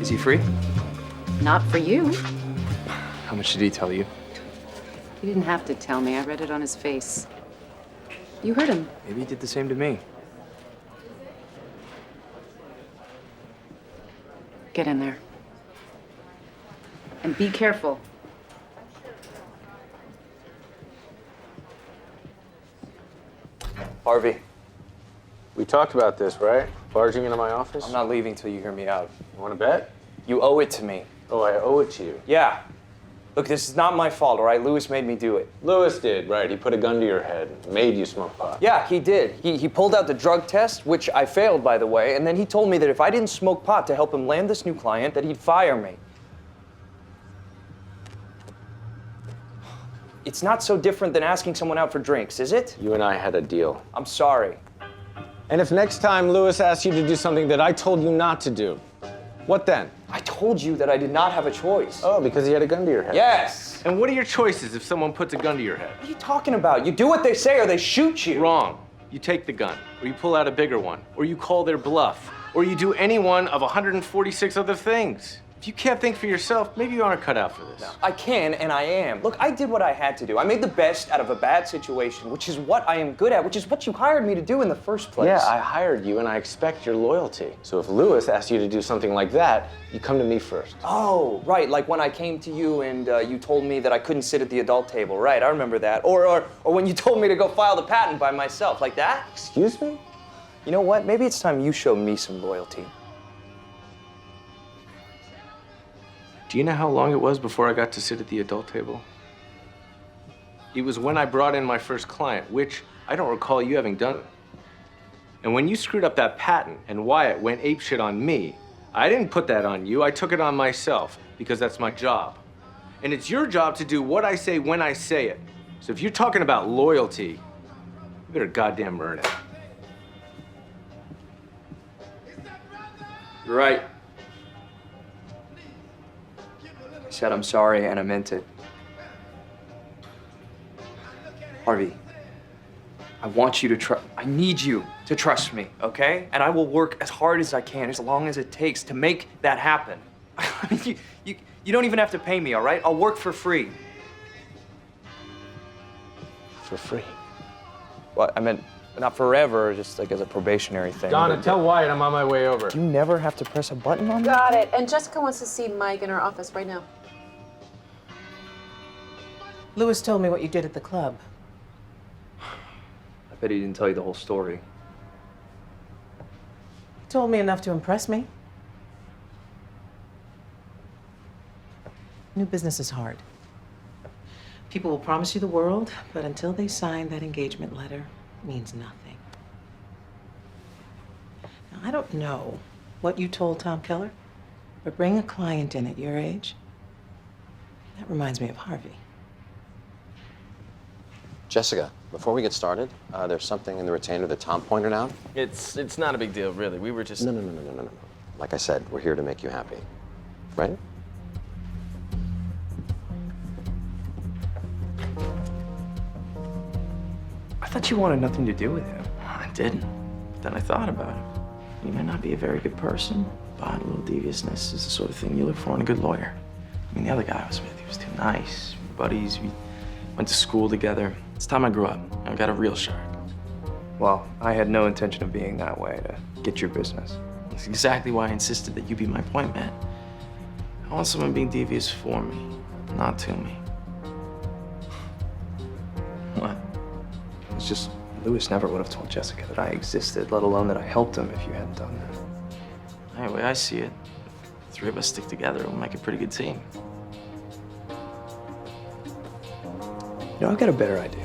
Is he free? Not for you. How much did he tell you? He didn't have to tell me. I read it on his face. You heard him. Maybe he did the same to me. Get in there. And be careful. Harvey, We talked about this, right? Barging into my office? I'm not leaving till you hear me out. You want to bet? You owe it to me. Oh, I owe it to you. Yeah. Look, this is not my fault, all right? Lewis made me do it. Lewis did, right. He put a gun to your head, made you smoke pot. Yeah, he did. He pulled out the drug test, which I failed, by the way, and then he told me that if I didn't smoke pot to help him land this new client, that he'd fire me. It's not so different than asking someone out for drinks, is it? You and I had a deal. I'm sorry. And if next time Lewis asks you to do something that I told you not to do, what then? I told you that I did not have a choice. Oh, because he had a gun to your head. Yes. And what are your choices if someone puts a gun to your head? What are you talking about? You do what they say or they shoot you. Wrong. You take the gun, or you pull out a bigger one, or you call their bluff, or you do any one of 146 other things. If you can't think for yourself, maybe you aren't cut out for this. No, I can and I am. Look, I did what I had to do. I made the best out of a bad situation, which is what I am good at, which is what you hired me to do in the first place. Yeah, I hired you and I expect your loyalty. So if Lewis asks you to do something like that, you come to me first. Oh, right, like when I came to you and you told me that I couldn't sit at the adult table. Right, I remember that. Or when you told me to go file the patent by myself, like that. Excuse me? You know what? Maybe it's time you show me some loyalty. Do you know how long it was before I got to sit at the adult table? It was when I brought in my first client, which I don't recall you having done. And when you screwed up that patent and Wyatt went apeshit on me, I didn't put that on you, I took it on myself because that's my job. And it's your job to do what I say when I say it. So if you're talking about loyalty, you better goddamn earn it. You're right. I said I'm sorry and I meant it. Harvey, I want you to I need you to trust me, okay? And I will work as hard as I can, as long as it takes to make that happen. I mean, you don't even have to pay me, all right? I'll work for free. For free. Well, I meant not forever, just like as a probationary thing. Donna, tell Wyatt I'm on my way over. You never have to press a button on me? Got it. And Jessica wants to see Mike in her office right now. Lewis told me what you did at the club. I bet he didn't tell you the whole story. He told me enough to impress me. New business is hard. People will promise you the world, but until they sign that engagement letter, it means nothing. Now, I don't know what you told Tom Keller, but bring a client in at your age, that reminds me of Harvey. Jessica, before we get started, there's something in the retainer that Tom pointed out. It's not a big deal, really. We were just... No. Like I said, we're here to make you happy. Right? I thought you wanted nothing to do with him. I didn't. But then I thought about it. He might not be a very good person, but a little deviousness is the sort of thing you look for in a good lawyer. I mean, the other guy I was with, he was too nice. We were buddies. We went to school together. It's time I grew up. I got a real shark. Well, I had no intention of being that way to get your business. That's exactly why I insisted that you be my point man. I want someone being devious for me, not to me. What? It's just, Lewis never would have told Jessica that I existed, let alone that I helped him if you hadn't done that. Anyway, I see it. The three of us stick together, we'll make a pretty good team. You know, I've got a better idea.